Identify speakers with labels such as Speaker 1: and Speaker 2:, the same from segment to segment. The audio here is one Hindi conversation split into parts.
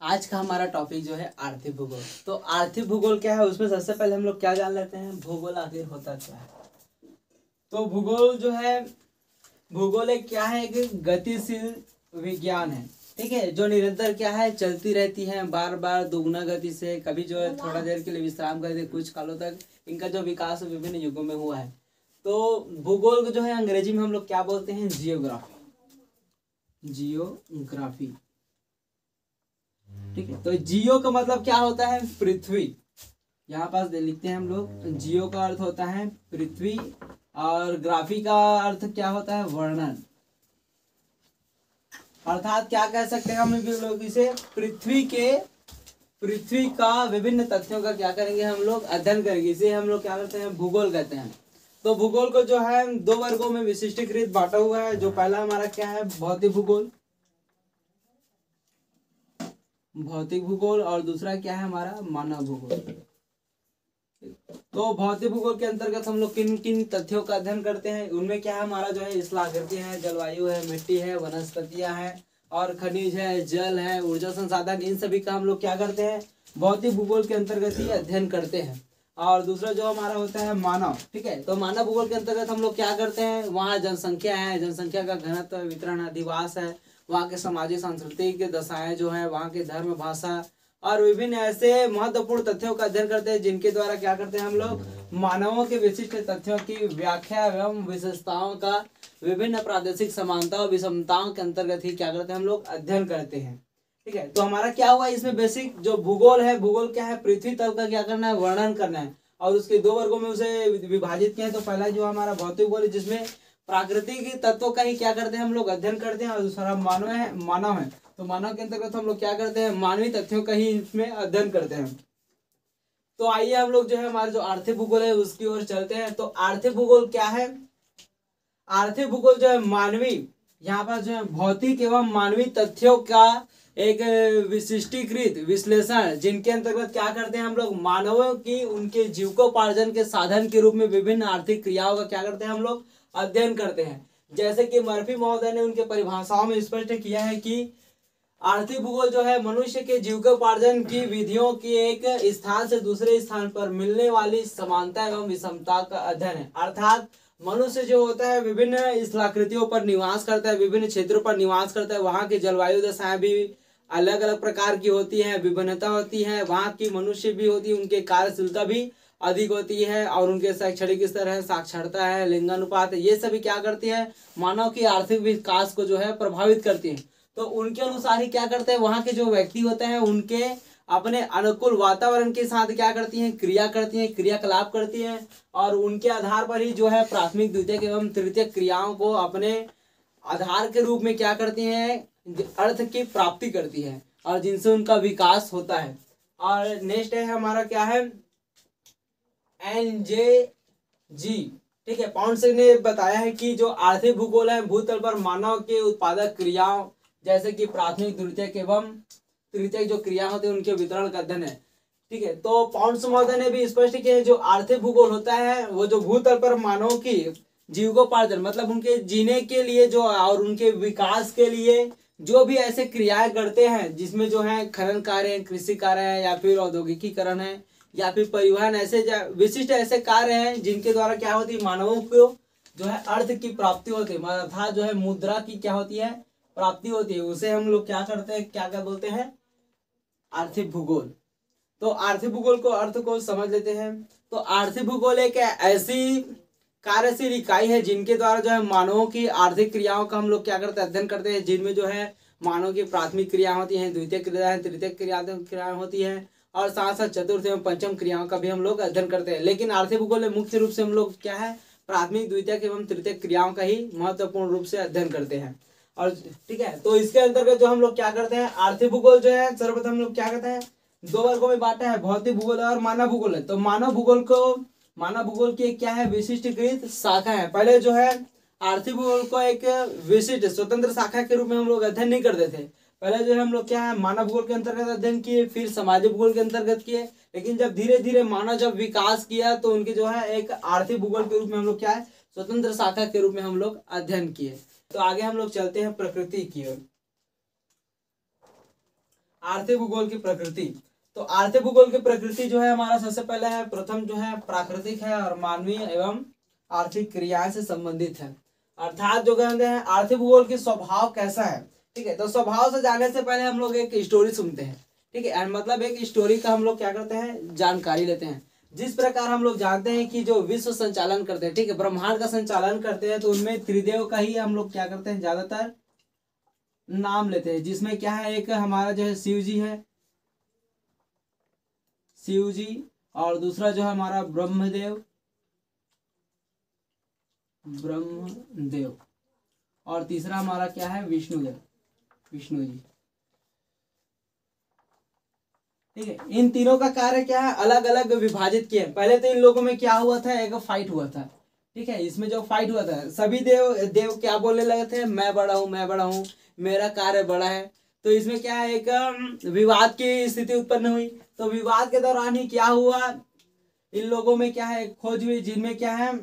Speaker 1: आज का हमारा टॉपिक जो है आर्थिक भूगोल। तो आर्थिक भूगोल क्या है, उसमें सबसे पहले हम लोग क्या जान लेते हैं, भूगोल आखिर होता क्या है। तो भूगोल जो है, भूगोल एक क्या है, एक गतिशील विज्ञान है, ठीक है, जो निरंतर क्या है, चलती रहती है, बार बार दोगुना गति से, कभी जो है थोड़ा देर के लिए विश्राम करते हैं, कुछ कालों तक इनका जो विकास विभिन्न युगों में हुआ है। तो भूगोल को जो है अंग्रेजी में हम लोग क्या बोलते हैं, जियोग्राफी। जियोग्राफी, ठीक है। तो जियो का मतलब क्या होता है, पृथ्वी। यहाँ पास लिखते हैं हम लोग, जियो का अर्थ होता है पृथ्वी, और ग्राफी का अर्थ क्या होता है, वर्णन। अर्थात क्या कह सकते हैं हम लोग इसे, पृथ्वी का विभिन्न तथ्यों का क्या करेंगे, हम लोग अध्ययन करेंगे। इसे हम लोग क्या करते हैं, भूगोल कहते हैं। तो भूगोल को जो है दो वर्गों में विशिष्टीकृत बांटा हुआ है। जो पहला हमारा क्या है, भौतिक भूगोल, और दूसरा क्या है हमारा, मानव भूगोल। तो भौतिक भूगोल के अंतर्गत हम लोग किन किन तथ्यों का अध्ययन करते हैं, उनमें क्या है हमारा जो है, स्थलाकृति है, जलवायु है, मिट्टी है, वनस्पतियां हैं, और खनिज है, जल है, ऊर्जा संसाधन, इन सभी का हम लोग क्या करते हैं, भौतिक भूगोल के अंतर्गत ही अध्ययन करते हैं। और दूसरा जो हमारा होता है मानव, ठीक है। तो मानव भूगोल के अंतर्गत हम लोग क्या करते हैं, वहाँ जनसंख्या है, जनसंख्या का घनत्व, वितरण, अधिवास है, वहाँ के सामाजिक सांस्कृतिक दशाएं जो है, वहाँ के धर्म, भाषा और विभिन्न ऐसे महत्वपूर्ण तथ्यों का अध्ययन करते हैं, जिनके द्वारा क्या करते हैं हम लोग, मानवों के विशिष्ट तथ्यों की व्याख्या एवं विशेषताओं का विभिन्न प्रादेशिक समानता और विषमताओं के अंतर्गत ही क्या करते हैं हम लोग, अध्ययन करते हैं, ठीक है। तो हमारा क्या हुआ इसमें, बेसिक जो भूगोल है, भूगोल क्या है, पृथ्वी तल का क्या करना है, वर्णन करना है, और उसके दो वर्गों में उसे विभाजित किया है। तो पहला जो हमारा भौतिक भूगोल, जिसमें प्राकृतिक तत्वों का ही क्या करते हैं हम लोग, अध्ययन करते हैं, और दूसरा मानव है। तो मानव के अंतर्गत हम लोग क्या करते हैं, मानवीय तथ्यों का ही इसमें अध्ययन करते हैं। तो आइए हम लोग जो है हमारे जो आर्थिक भूगोल है उसकी ओर चलते हैं। तो आर्थिक भूगोल क्या है, आर्थिक भूगोल जो है मानवीय, यहाँ पर जो है भौतिक एवं मानवीय तथ्यों का एक विशिष्टीकृत विश्लेषण, जिनके अंतर्गत क्या करते हैं हम लोग, मानवों की उनके जीविकोपार्जन के साधन के रूप में विभिन्न आर्थिक क्रियाओं का क्या करते हैं हम लोग, अध्ययन करते हैं। जैसे कि मर्फी महोदय ने उनके परिभाषाओं में स्पष्ट किया है कि आर्थिक भूगोल जो है मनुष्य के जीविकोपार्जन की विधियों की एक स्थान से दूसरे स्थान पर मिलने वाली समानता एवं विषमता का अध्ययन है। अर्थात मनुष्य जो होता है विभिन्न स्थलाकृतियों पर निवास करता है, विभिन्न क्षेत्रों पर निवास करता है, वहाँ की जलवायु दशाएं भी अलग अलग प्रकार की होती है, विभिन्नता होती है, वहाँ की मनुष्य भी होती है, उनकी कार्यशीलता भी अधिक होती है, और उनके शैक्षणिक स्तर है, साक्षरता है, लिंगानुपात है, ये सभी क्या करती है, मानव की आर्थिक विकास को जो है प्रभावित करती है। तो उनके अनुसार ही क्या करते हैं, वहाँ के जो व्यक्ति होते हैं उनके अपने अनुकूल वातावरण के साथ क्या करती हैं, क्रियाकलाप करती हैं, और उनके आधार पर ही जो है प्राथमिक, द्वितीयक एवं तृतीयक क्रियाओं को अपने आधार के रूप में क्या करती हैं, अर्थ की प्राप्ति करती है, और जिनसे उनका विकास होता है। और नेक्स्ट है हमारा क्या है, NJG, ठीक है। पॉन्ड्स ने बताया है कि जो आर्थिक भूगोल है, भूतल पर मानव के उत्पादक क्रियाओं जैसे कि प्राथमिक, द्वितीयक एवं तृतीयक जो क्रिया होती है उनके वितरण का अध्ययन है, ठीक है। तो पॉन्ड्स महोदय ने भी स्पष्ट किया है, जो आर्थिक भूगोल होता है वो जो भूतल पर मानव की जीविकोपार्जन, मतलब उनके जीने के लिए जो, और उनके विकास के लिए जो भी ऐसे क्रियाएं करते हैं, जिसमें जो है खनन कार्य है, कृषि कार्य है, या फिर औद्योगिकीकरण है, या फिर परिवहन, ऐसे विशिष्ट ऐसे कार्य हैं जिनके द्वारा क्या होती है, मानवों को जो है अर्थ की प्राप्ति होती है, अर्थात जो है मुद्रा की क्या होती है, प्राप्ति होती है। उसे हम लोग क्या करते हैं, क्या क्या बोलते हैं, आर्थिक भूगोल। तो आर्थिक भूगोल को अर्थ को समझ लेते हैं। तो आर्थिक भूगोल एक ऐसी कार्यशील इकाई है जिनके द्वारा जो है मानवों की आर्थिक क्रियाओं का हम लोग क्या करते हैं, अध्ययन करते हैं, जिनमें जो है मानव की प्राथमिक क्रिया होती है, द्वितीय क्रिया है, तृतीय क्रियाएं होती है, और साथ साथ चतुर्थ एवं पंचम क्रियाओं का भी हम लोग अध्ययन करते हैं। लेकिन आर्थिक भूगोल में मुख्य रूप से हम लोग क्या है, प्राथमिक, द्वितीय एवं तृतीय क्रियाओं का ही महत्वपूर्ण रूप से अध्ययन करते हैं। और ठीक है, तो इसके अंतर्गत जो हम लोग क्या करते हैं, आर्थिक भूगोल जो है सर्वप्रथम हम लोग क्या करते हैं, दो वर्गों में बांटा है, भौतिक भूगोल और मानव भूगोल है। तो मानव भूगोल की एक क्या है, विशिष्टकृत शाखा है। पहले जो है आर्थिक भूगोल को एक विशिष्ट स्वतंत्र शाखा के रूप में हम लोग अध्ययन नहीं करते थे। पहले जो है हम लोग क्या है, मानव भूगोल के अंतर्गत अध्ययन किए, फिर सामाजिक भूगोल के अंतर्गत किए। लेकिन जब धीरे धीरे मानव जब विकास किया तो उनके जो है एक आर्थिक भूगोल के रूप में हम लोग क्या है, स्वतंत्र शाखा के रूप में हम लोग अध्ययन किए। तो आगे हम लोग चलते हैं प्रकृति की ओर। आर्थिक भूगोल की प्रकृति। तो आर्थिक भूगोल की प्रकृति जो है हमारा सबसे पहले है, प्रथम जो है प्राकृतिक है और मानवीय एवं आर्थिक क्रियाएं से संबंधित है। अर्थात जो कहते हैं आर्थिक भूगोल की स्वभाव कैसा है, ठीक है। तो स्वभाव से जानने से पहले हम लोग एक स्टोरी सुनते हैं, ठीक है। मतलब एक स्टोरी का हम लोग क्या करते हैं, जानकारी लेते हैं। जिस प्रकार हम लोग जानते हैं कि जो विश्व संचालन करते हैं, ठीक है, ब्रह्मांड का संचालन करते हैं, तो उनमें त्रिदेव का ही हम लोग क्या करते हैं, ज्यादातर नाम लेते हैं। जिसमें क्या है, एक हमारा जो है शिव जी है, शिव जी, और दूसरा जो है हमारा ब्रह्मदेव, और तीसरा हमारा क्या है, विष्णुदेव, विष्णु जी, ठीक है। इन तीनों का कार्य क्या है, अलग अलग विभाजित किए। पहले तो इन लोगों में क्या हुआ था, एक फाइट हुआ था, ठीक है। इसमें जो फाइट हुआ था, सभी देव क्या बोलने लगे थे, मैं बड़ा हूँ, मैं बड़ा हूँ, मेरा कार्य बड़ा है। तो इसमें क्या है, एक विवाद की स्थिति उत्पन्न हुई। तो विवाद के दौरान ही क्या हुआ, इन लोगों में क्या है, खोज हुई, जिनमें क्या है,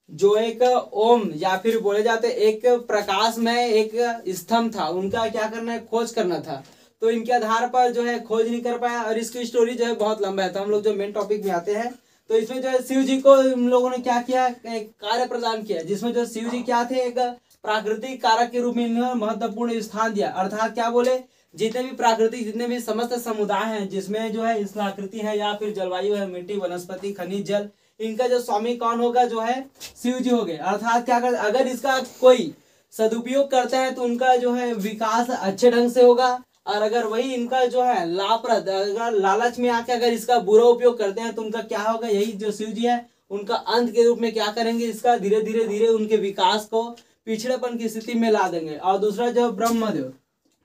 Speaker 1: जो एक ओम या फिर बोले जाते एक प्रकाश में एक स्तंभ था, उनका क्या करना है, खोज करना था। तो इनके आधार पर जो है खोज नहीं कर पाया, और इसकी स्टोरी जो है बहुत लंबा है। तो हम लोग जो मेन टॉपिक में आते हैं, तो इसमें जो है शिव जी को इन लोगों ने क्या किया, एक कार्य प्रदान किया, जिसमें जो शिव जी क्या थे, एक प्राकृतिक कारक के रूप में इन्होंने महत्वपूर्ण स्थान दिया। अर्थात क्या बोले, जितने भी प्राकृतिक, जितने भी समस्त समुदाय हैं, जिसमें जो है स्थलाकृति है या फिर जलवायु है, मिट्टी, वनस्पति, खनिज, जल, इनका जो स्वामी कौन होगा, जो है शिव जी हो गए। अर्थात क्या कर, अगर इसका कोई सदुपयोग करता है तो उनका जो है विकास अच्छे ढंग से होगा, और अगर वही इनका जो है लाभप्रद, अगर लालच में आके अगर इसका बुरा उपयोग करते हैं तो उनका क्या होगा, यही जो शिव जी है उनका अंत के रूप में क्या करेंगे, इसका धीरे धीरे धीरे उनके विकास को पिछड़ेपन की स्थिति में ला देंगे। और दूसरा जो ब्रह्मदेव,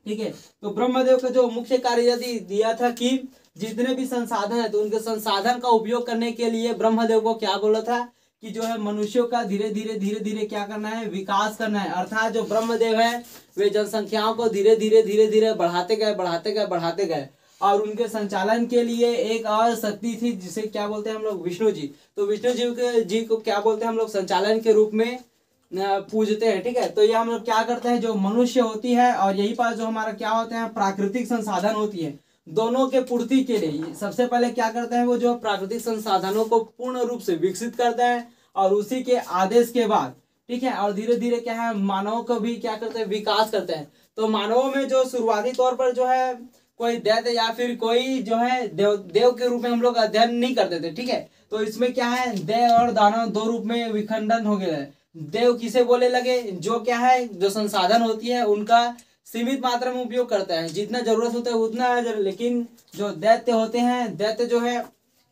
Speaker 1: ठीक है। तो ब्रह्मदेव का जो मुख्य कार्य यदि दिया था कि जितने भी संसाधन है, तो उनके संसाधन का उपयोग करने के लिए ब्रह्मदेव को क्या बोला था कि जो है मनुष्यों का धीरे धीरे क्या करना है, विकास करना है। अर्थात जो ब्रह्मदेव है वे जनसंख्याओं को धीरे धीरे बढ़ाते गए, और उनके संचालन के लिए एक और शक्ति थी, जिसे क्या बोलते हैं हम लोग, विष्णु जी। तो विष्णु जी को क्या बोलते हैं हम लोग, संचालन के रूप में पूजते हैं, ठीक है। तो ये हम लोग क्या करते हैं, जो मनुष्य होती है और यही पास जो हमारा क्या होते हैं, प्राकृतिक संसाधन होती है, दोनों के पूर्ति के लिए सबसे पहले क्या करते हैं, वो जो प्राकृतिक संसाधनों को पूर्ण रूप से विकसित करता है, और उसी के आदेश के बाद, ठीक है, और धीरे धीरे क्या है, मानवों को भी क्या करते हैं, विकास करते हैं। तो मानवों में जो शुरुआती तौर पर जो है कोई दैत्य या फिर कोई जो है देव के रूप में हम लोग अध्ययन नहीं करते थे, ठीक है। तो इसमें क्या है, देव और दानव दो रूप में विखंडन हो गया है। देव किसे बोले लगे, जो क्या है, जो संसाधन होती है उनका सीमित मात्रा में उपयोग करता है, जितना जरूरत होता है उतना। लेकिन जो दैत्य होते हैं, दैत्य जो है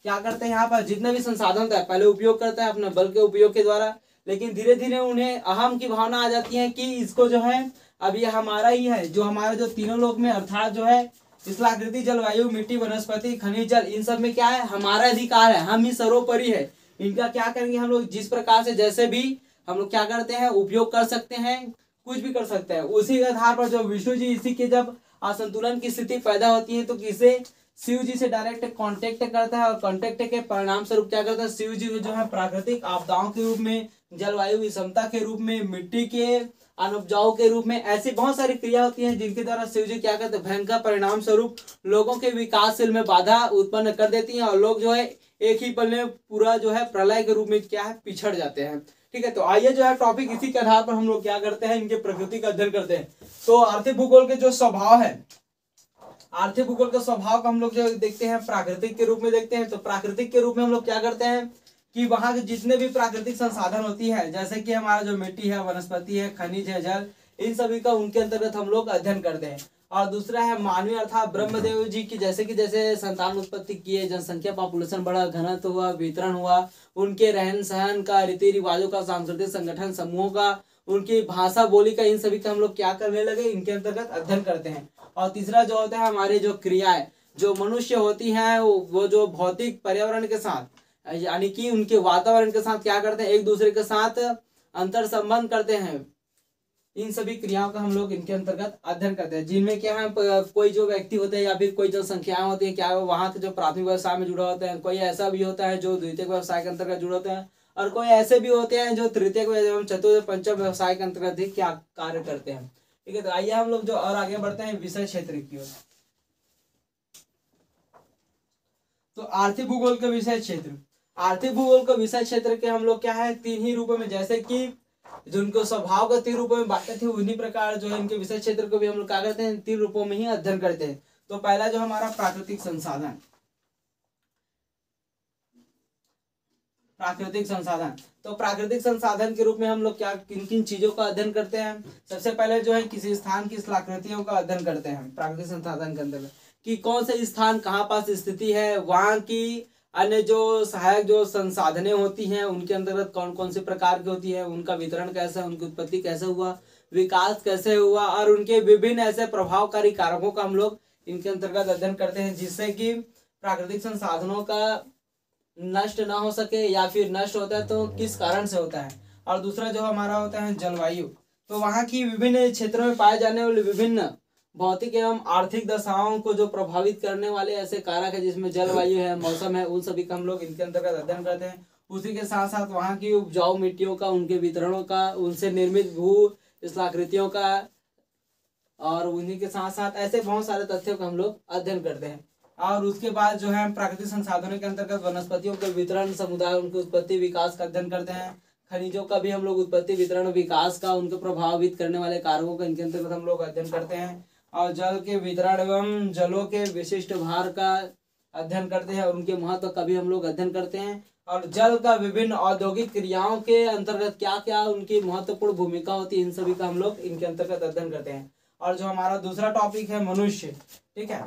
Speaker 1: क्या करते हैं, यहाँ पर जितना भी संसाधन होता है पहले उपयोग करता है अपने बल के उपयोग के द्वारा, लेकिन धीरे धीरे उन्हें अहम की भावना आ जाती है कि इसको जो है अब ये हमारा ही है, जो हमारे जो तीनों लोक में, अर्थात जो है स्थलाकृति, जलवायु, मिट्टी, वनस्पति, खनिज, जल, इन सब में क्या है, हमारा अधिकार है, हम ही सर्वोपरि है। इनका क्या करेंगे हम लोग, जिस प्रकार से जैसे भी हम लोग क्या करते हैं, उपयोग कर सकते हैं, कुछ भी कर सकते हैं। उसी के आधार पर जो विष्णु जी, इसी के जब असंतुलन की स्थिति पैदा होती है तो किसे, शिव जी से डायरेक्ट कांटेक्ट करता है, और कांटेक्ट के परिणाम स्वरूप क्या करता है, शिव जी जो है प्राकृतिक आपदाओं के रूप में, जलवायु विषमता के रूप में, मिट्टी के अनुपजाऊ के रूप में, ऐसी बहुत सारी क्रिया होती हैं जिनके द्वारा शिव जी क्या करते हैं, भयंकर परिणाम स्वरूप लोगों के विकासशील में बाधा उत्पन्न कर देती हैं, और लोग जो है एक ही पल में पूरा जो है प्रलय के रूप में क्या है, पिछड़ जाते हैं, ठीक है। तो आइए जो है टॉपिक इसी के आधार पर हम लोग क्या करते हैं, इनके प्रकृति का अध्ययन करते हैं। तो आर्थिक भूगोल के जो स्वभाव है, आर्थिक भूगोल के स्वभाव को हम लोग जो देखते हैं प्राकृतिक के रूप में देखते हैं। तो प्राकृतिक के रूप में हम लोग क्या करते हैं कि वहां के जितने भी प्राकृतिक संसाधन होती है, जैसे कि हमारा जो मिट्टी है, वनस्पति है, खनिज है, जल, इन सभी का उनके अंतर्गत हम लोग अध्ययन करते हैं। और दूसरा है मानवीय, अर्थात ब्रह्मदेव जी की जैसे संतान उत्पत्ति किए, जनसंख्या, पॉपुलेशन बढ़ा, घनत्व हुआ, वितरण हुआ, उनके रहन सहन का, रीति रिवाजों का, सांस्कृतिक संगठन समूहों का, उनकी भाषा बोली का, इन सभी का हम लोग क्या करने लगे, इनके अंतर्गत अध्ययन करते हैं। और तीसरा जो होता है हमारे जो क्रियाएं, जो मनुष्य होती हैं, वो जो भौतिक पर्यावरण के साथ, यानी कि उनके वातावरण के साथ क्या करते हैं, एक दूसरे के साथ अंतर संबंध करते हैं, इन सभी क्रियाओं का हम लोग इनके अंतर्गत अध्ययन करते हैं। जिनमें क्या है, कोई जो व्यक्ति होते हैं या फिर कोई जो संख्याएं होती है, क्या वो वहाँ के जो प्राथमिक व्यवसाय में जुड़ा होता है, कोई ऐसा भी होता है जो द्वितीयक व्यवसाय के अंतर्गत जुड़े होते हैं, और कोई ऐसे भी होते हैं जो तृतीयक एवं चतुर्थ पंचम व्यवसाय के अंतर्गत ही क्या कार्य करते हैं, ठीक है। तो आइए हम लोग जो और आगे बढ़ते हैं विषय क्षेत्र की ओर। तो आर्थिक भूगोल का विषय क्षेत्र, आर्थिक भूगोल का विषय क्षेत्र के हम लोग क्या है तीन ही रूपों में, जैसे कि जिनको स्वभाव का तीन रूपों में बांटे थे उन्हीं प्रकार जो है इनके विषय क्षेत्र को भी हम लोग क्या करते हैं तीन रूपों में ही अध्ययन करते हैं। तो पहला जो हमारा प्राकृतिक संसाधन, प्राकृतिक संसाधन, तो प्राकृतिक संसाधन के रूप में हम लोग क्या किन किन चीजों का अध्ययन करते हैं। सबसे पहले जो है किसी स्थान की स्थलाकृतियों का अध्ययन करते हैं प्राकृतिक संसाधन के अंतर्गत, कि कौन से स्थान कहाँ पास स्थिति है, वहाँ की अन्य जो सहायक जो संसाधनें होती हैं उनके अंतर्गत कौन कौन से प्रकार की होती है, उनका वितरण कैसे, उनकी उत्पत्ति कैसे हुआ, विकास कैसे हुआ, और उनके विभिन्न ऐसे प्रभावकारी कारकों का हम लोग इनके अंतर्गत अध्ययन करते हैं, जिससे कि प्राकृतिक संसाधनों का नष्ट ना हो सके, या फिर नष्ट होता है तो किस कारण से होता है। और दूसरा जो हमारा होता है जलवायु, तो वहाँ की विभिन्न क्षेत्रों में पाए जाने वाले विभिन्न भौतिक एवं आर्थिक दशाओं को जो प्रभावित करने वाले ऐसे कारक है जिसमें जलवायु है, मौसम है, उन सभी का हम लोग इनके अंतर्गत अध्ययन करते हैं। उसी के साथ साथ वहाँ की उपजाऊ मिट्टियों का, उनके वितरणों का, उनसे निर्मित भू स्थलाकृतियों का, और उन्हीं के साथ साथ ऐसे बहुत सारे तथ्यों का हम लोग अध्ययन करते हैं। और उसके बाद जो है प्राकृतिक संसाधनों के अंतर्गत वनस्पतियों के वितरण, समुदाय, उनके उत्पत्ति विकास का अध्ययन करते हैं। खनिजों का भी हम लोग उत्पत्ति वितरण विकास का, उनको प्रभावित करने वाले कारकों का इनके अंतर्गत हम लोग अध्ययन करते हैं। और जल के वितरण एवं जलों के विशिष्ट भार का अध्ययन करते हैं और उनके महत्व का भी हम लोग अध्ययन करते हैं। और जल का विभिन्न औद्योगिक क्रियाओं के अंतर्गत क्या क्या उनकी महत्वपूर्ण भूमिका होती है, इन सभी का हम लोग इनके अंतर्गत अध्ययन करते हैं। और जो हमारा दूसरा टॉपिक है मनुष्य, ठीक है,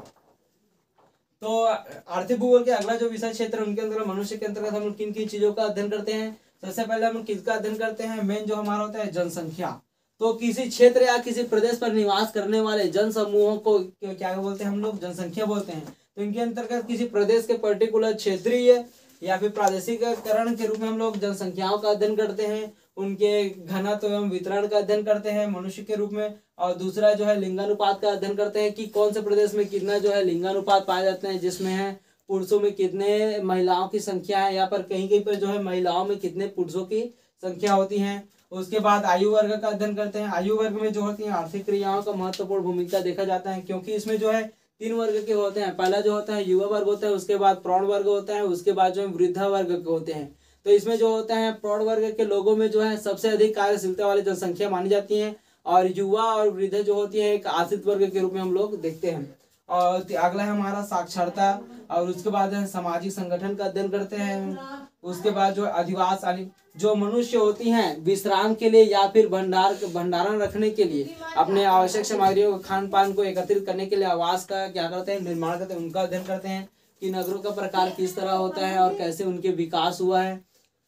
Speaker 1: तो आर्थिक भूगोल के अगला जो विषय क्षेत्र है उनके अंतर्गत मनुष्य के अंतर्गत हम लोग किन किन चीजों का अध्ययन करते हैं। सबसे पहले हम किसका अध्ययन करते हैं, मेन जो हमारा होता है जनसंख्या। तो किसी क्षेत्र या किसी प्रदेश पर निवास करने वाले जन समूहों को क्या बोलते हैं हम लोग, जनसंख्या बोलते हैं। तो इनके अंतर्गत किसी प्रदेश के पर्टिकुलर क्षेत्रीय या फिर प्रादेशिककरण के रूप में हम लोग जनसंख्याओं का अध्ययन करते हैं, उनके घनत्व एवं वितरण का अध्ययन करते हैं मनुष्य के रूप में। और दूसरा जो है लिंगानुपात का अध्ययन करते हैं कि कौन से प्रदेश में कितना जो है लिंगानुपात पाए जाते हैं, जिसमें है पुरुषों में कितने महिलाओं की संख्या है, या पर कहीं कहीं पर जो है महिलाओं में कितने पुरुषों की संख्या होती है। उसके बाद आयु वर्ग का अध्ययन करते हैं। आयु वर्ग में जो होती है आर्थिक क्रियाओं का महत्वपूर्ण भूमिका देखा जाता है, क्योंकि इसमें जो है तीन वर्ग के होते हैं। पहला जो होता है युवा वर्ग होता है, उसके बाद प्रौढ़ वर्ग होता है, उसके बाद जो है वृद्धा वर्ग के होते हैं। तो इसमें जो होता है प्रौढ़ वर्ग के लोगों में जो है सबसे अधिक कार्यशीलता वाली जनसंख्या मानी जाती है, और युवा और वृद्ध जो होती है एक आश्रित वर्ग के रूप में हम लोग देखते हैं। और अगला है हमारा साक्षरता, और उसके बाद है सामाजिक संगठन का अध्ययन करते हैं। उसके बाद जो अधिवास यानी जो मनुष्य होती हैं विश्राम के लिए या फिर भंडारण रखने के लिए अपने आवश्यक सामग्रियों खान पान को एकत्रित करने के लिए आवास का क्या करते हैं, निर्माण करते हैं, उनका अध्ययन करते हैं कि नगरों का प्रकार किस तरह होता है और कैसे उनके विकास हुआ है,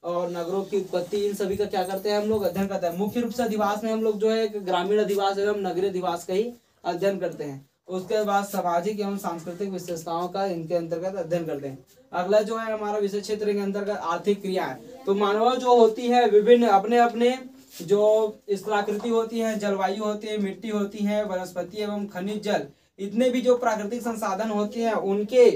Speaker 1: और नगरों की उत्पत्ति, इन सभी का क्या करते हैं हम लोग अध्ययन करते हैं। मुख्य रूप से अधिवास में हम लोग जो है ग्रामीण अधिवास एवं नगरीय अधिवास का ही अध्ययन करते हैं। उसके बाद सामाजिक एवं सांस्कृतिक विशेषताओं का इनके अंतर्गत अध्ययन करते हैं। अगला जो है हमारा विषय क्षेत्र के अंतर्गत आर्थिक क्रियाएं। तो मानव जो होती है विभिन्न अपने अपने जो स्थलाकृति होती है, जलवायु होती है, मिट्टी होती है, वनस्पति एवं खनिज जल, इतने भी जो प्राकृतिक संसाधन होते हैं उनके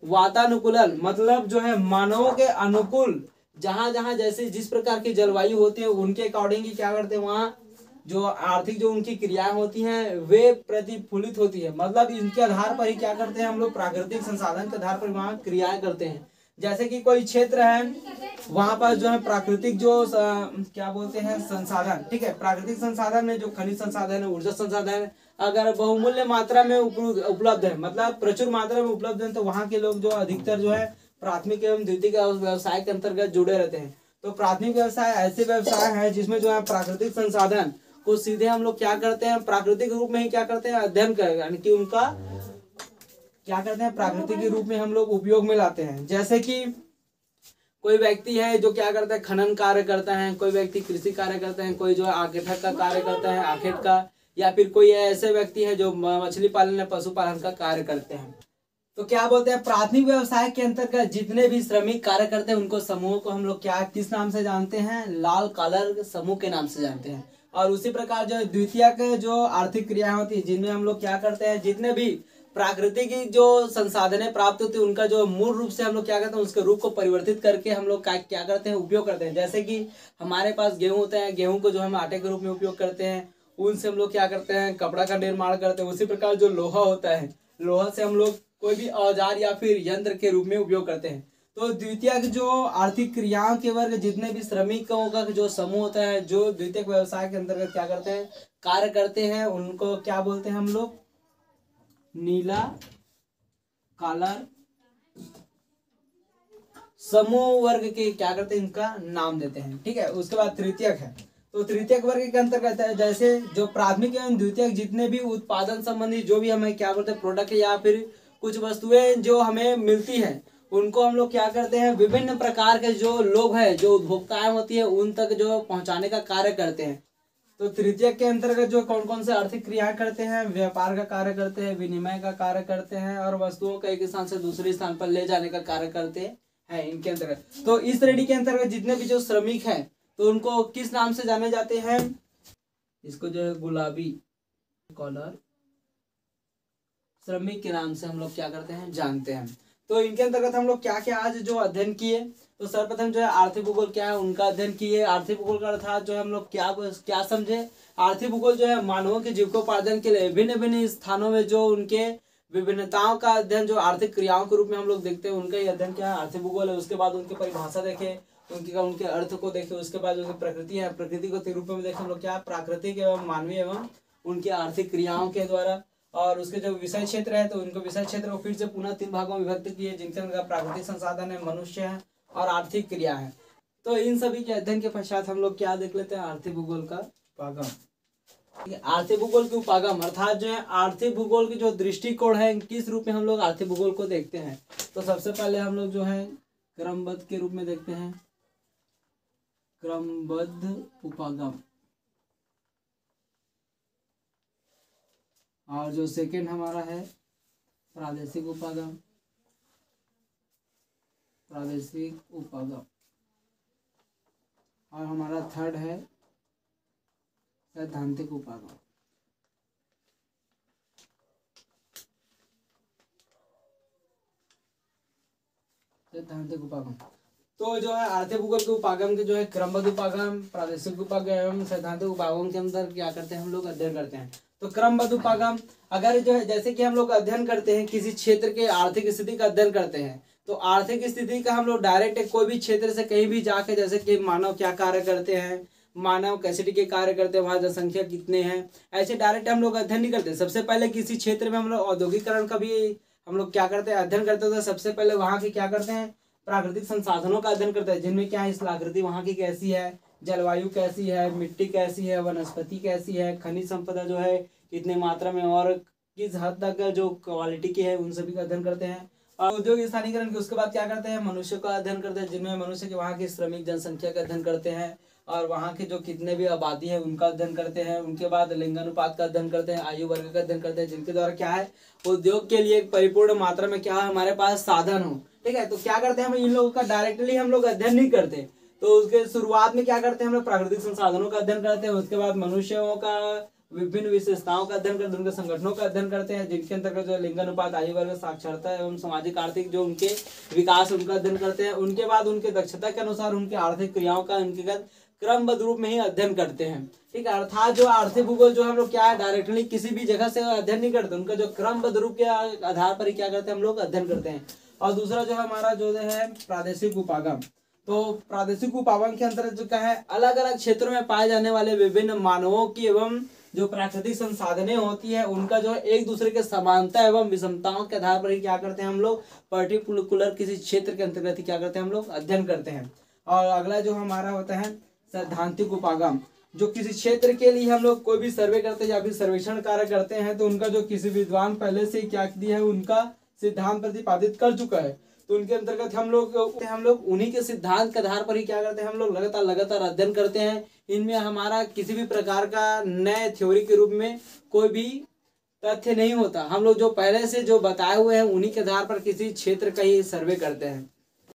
Speaker 1: वातानुकूलन, मतलब जो है मानवों के अनुकूल जहां जहां जैसे जिस प्रकार की जलवायु होती है उनके अकॉर्डिंग ही क्या करते हैं वहाँ जो आर्थिक जो उनकी क्रियाएं होती हैं वे प्रतिफलित होती है। मतलब इनके आधार पर ही क्या करते हैं हम लोग प्राकृतिक संसाधन के आधार पर वहाँ क्रियाएं करते हैं। जैसे कि कोई क्षेत्र है वहां पर जो है प्राकृतिक जो क्या बोलते हैं संसाधन, ठीक है, प्राकृतिक संसाधन है जो खनिज संसाधन है, ऊर्जा संसाधन है, अगर बहुमूल्य मात्रा में उपलब्ध है, मतलब प्रचुर मात्रा में उपलब्ध है, तो वहाँ के लोग जो अधिकतर जो है प्राथमिक एवं द्वितीयक व्यवसाय के अंतर्गत जुड़े रहते हैं। तो प्राथमिक व्यवसाय ऐसे व्यवसाय है जिसमें जो है प्राकृतिक संसाधन को सीधे हम लोग क्या करते हैं प्राकृतिक रूप में ही क्या करते हैं अध्ययन कर, यानी कि उनका क्या करते हैं प्राकृतिक रूप में हम लोग उपयोग में लाते हैं। जैसे कि कोई व्यक्ति है जो क्या करता है खनन कार्य करता है, कोई व्यक्ति कृषि कार्य करता है, कोई जो है आखेट का कार्य करता है आखेट का, या फिर कोई ऐसे व्यक्ति है जो मछली पालन या पशुपालन का कार्य करते हैं। तो क्या बोलते हैं प्राथमिक व्यवसाय के अंतर्गत जितने भी श्रमिक कार्य करते हैं उनको समूह को हम लोग क्या किस नाम से जानते हैं, लाल कॉलर समूह के नाम से जानते हैं। और उसी प्रकार जो द्वितीयक जो आर्थिक क्रियाएं होती है जिनमें हम लोग क्या करते हैं जितने भी प्राकृतिक जो संसाधनें प्राप्त होती है उनका जो मूल रूप से हम लोग क्या करते हैं उसके रूप को परिवर्तित करके हम लोग क्या करते हैं उपयोग करते हैं। जैसे कि हमारे पास गेहूं होता है, गेहूं को जो हम आटे के रूप में उपयोग करते हैं, उनसे हम लोग क्या करते हैं कपड़ा का निर्माण करते हैं। उसी प्रकार जो लोहा होता है, लोहा से हम लोग कोई भी औजार या फिर यंत्र के रूप में उपयोग करते हैं। तो द्वितीयक जो आर्थिक क्रियाओं के वर्ग जितने भी श्रमिकों का जो समूह होता है, जो द्वितीयक व्यवसाय के अंतर्गत क्या करते हैं, कार्य करते हैं, उनको क्या बोलते हैं हम लोग, नीला कॉलर समूह वर्ग के क्या करते हैं, इनका नाम देते हैं। ठीक है, उसके बाद तृतीयक है। तो तृतीयक वर्ग के अंतर्गत है जैसे जो प्राथमिक एवं द्वितीयक जितने भी उत्पादन संबंधी जो भी हमें क्या बोलते हैं प्रोडक्ट या फिर कुछ वस्तुएं जो हमें मिलती हैं, उनको हम लोग क्या करते हैं, विभिन्न प्रकार के जो लोग हैं, जो उपभोक्ताएं होती है, उन तक जो पहुंचाने का कार्य करते हैं। तो तृतीयक के अंतर्गत जो कौन कौन से आर्थिक क्रियाएं करते हैं, व्यापार का कार्य करते हैं, विनिमय का कार्य करते हैं, और वस्तुओं को एक स्थान से दूसरे स्थान पर ले जाने का कार्य करते हैं इनके अंतर्गत। तो इस श्रेणी के अंतर्गत जितने भी जो श्रमिक हैं, तो उनको किस नाम से जाने जाते हैं, इसको जो है गुलाबी कॉलर श्रमिक के नाम से हम लोग क्या करते हैं, जानते हैं। तो इनके अंतर्गत हम लोग क्या क्या आज जो अध्ययन किए, तो सर्वप्रथम जो है आर्थिक भूगोल क्या है उनका अध्ययन किए। आर्थिक भूगोल का अर्थात जो है हम लोग क्या समझे, आर्थिक भूगोल जो है मानवों के जीविकोपार्जन के लिए भिन्न भिन्न स्थानों में जो उनके विभिन्नताओं का अध्ययन जो आर्थिक क्रियाओं के रूप में हम लोग देखते हैं, उनका ही अध्ययन क्या है, आर्थिक भूगोल है। उसके बाद उनकी परिभाषा देखे, उनके अर्थ को देखे, उसके बाद उनकी प्रकृति है, प्रकृति को रूप में देखे हम लोग क्या, प्राकृतिक एवं मानवीय एवं उनकी आर्थिक क्रियाओं के द्वारा। और उसके जो विषय क्षेत्र है, तो उनको विषय क्षेत्र को फिर से पुनः 3 भागों में विभक्त किए, जिनके अंदर प्राकृतिक संसाधन है, मनुष्य है और आर्थिक क्रिया है। तो इन सभी के अध्ययन के पश्चात हम लोग क्या देख लेते हैं, आर्थिक भूगोल का उपागम। आर्थिक भूगोल के उपागम अर्थात जो है आर्थिक भूगोल की जो दृष्टिकोण है, किस रूप में हम लोग आर्थिक भूगोल को देखते हैं। तो सबसे पहले हम लोग जो है क्रमबद्ध के रूप में देखते हैं, क्रमबद्ध उपागम। और जो सेकंड हमारा है प्रादेशिक उपागम, प्रादेशिक उपागम। और हमारा थर्ड है सैद्धांतिक उपागम। सैद्धांतिक उपागम तो जो है आर्थिक भूगोल के उपागम के जो है क्रमबद्ध उपागम, प्रादेशिक उपागम एवं सैद्धांतिक उपागम के अंदर क्या करते हैं हम लोग, अध्ययन करते हैं। तो क्रमबद्ध उपागम अगर जो है जैसे कि हम लोग अध्ययन करते हैं किसी क्षेत्र के आर्थिक स्थिति का अध्ययन करते हैं, तो आर्थिक स्थिति का हम लोग डायरेक्ट कोई भी क्षेत्र से कहीं भी जाके, जैसे कि मानव क्या कार्य करते हैं, मानव कैसे के कार्य करते हैं, वहाँ जनसंख्या कितने हैं, ऐसे डायरेक्ट हम लोग अध्ययन नहीं करते। सबसे पहले किसी क्षेत्र में हम लोग औद्योगिकरण का भी हम लोग क्या करते हैं, अध्ययन करते हैं। तो सबसे पहले वहाँ के क्या करते हैं, प्राकृतिक संसाधनों का अध्ययन करते हैं, जिनमें क्या है, स्थलाकृति वहाँ की कैसी है, जलवायु कैसी है, मिट्टी कैसी है, वनस्पति कैसी है, खनिज संपदा जो है कितने मात्रा में और किस हद तक जो क्वालिटी की है, उन सभी का अध्ययन करते हैं। और उद्योग स्थानीयकरण के उसके बाद क्या करते हैं, मनुष्य का अध्ययन करते हैं, जिनमें मनुष्य के वहाँ की श्रमिक जनसंख्या का अध्ययन करते हैं, और वहाँ के जो कितने भी आबादी है उनका अध्ययन करते हैं। उनके बाद लिंगानुपात का अध्ययन करते हैं, आयु वर्ग का अध्ययन करते हैं, जिनके द्वारा क्या है, उद्योग के लिए एक परिपूर्ण मात्रा में क्या हमारे पास साधन हो। ठीक है, तो क्या करते हैं, हम इन लोगों का डायरेक्टली हम लोग अध्ययन नहीं करते। तो उसके शुरुआत में क्या करते हैं, हम लोग प्राकृतिक संसाधनों का अध्ययन करते हैं। उसके बाद मनुष्यों का विभिन्न विशेषताओं का अध्ययन करते हैं, उनके संगठनों का अध्ययन करते हैं, जिनके अंतर्गत जो लिंगानुपात, आयु वर्ग, साक्षरता एवं सामाजिक आर्थिक जो उनके विकास उनका अध्ययन करते हैं। उनके बाद उनके दक्षता के अनुसार उनके आर्थिक क्रियाओं का उनके क्रमबद्ध रूप में ही अध्ययन करते हैं। ठीक है, अर्थात जो आर्थिक भूगोल जो हम लोग क्या है, डायरेक्टली किसी भी जगह से अध्ययन नहीं करते, उनका जो क्रमबद्ध रूप के आधार पर ही क्या करते हैं, हम लोग अध्ययन करते हैं। और दूसरा जो है हमारा जो है प्रादेशिक उपागम। तो प्रादेशिक उपागम के अंतर्गत जो क्या है, अलग अलग क्षेत्रों में पाए जाने वाले विभिन्न मानवों की एवं जो प्राकृतिक संसाधनें होती है, उनका जो है एक दूसरे के समानता एवं विषमताओं के आधार पर ही क्या करते हैं, हम लोग पर्टिकुलर किसी क्षेत्र के अंतर्गत ही क्या करते हैं, हम लोग अध्ययन करते हैं। और अगला जो हमारा होता है सैद्धांतिक उपागम, जो किसी क्षेत्र के लिए हम लोग कोई भी सर्वे करते हैं या फिर सर्वेक्षण कार्य करते हैं, तो उनका जो किसी विद्वान पहले से क्या दिया है, उनका सिद्धांत प्रतिपादित कर चुका है, तो उनके अंतर्गत हम लोग उन्हीं के सिद्धांत के आधार पर ही क्या करते हैं, हम लोग लगातार अध्ययन करते हैं। इनमें हमारा किसी भी प्रकार का नए थ्योरी के रूप में कोई भी तथ्य नहीं होता। हम लोग जो पहले से जो बताए हुए हैं, उन्हीं के आधार पर किसी क्षेत्र का ही सर्वे करते हैं।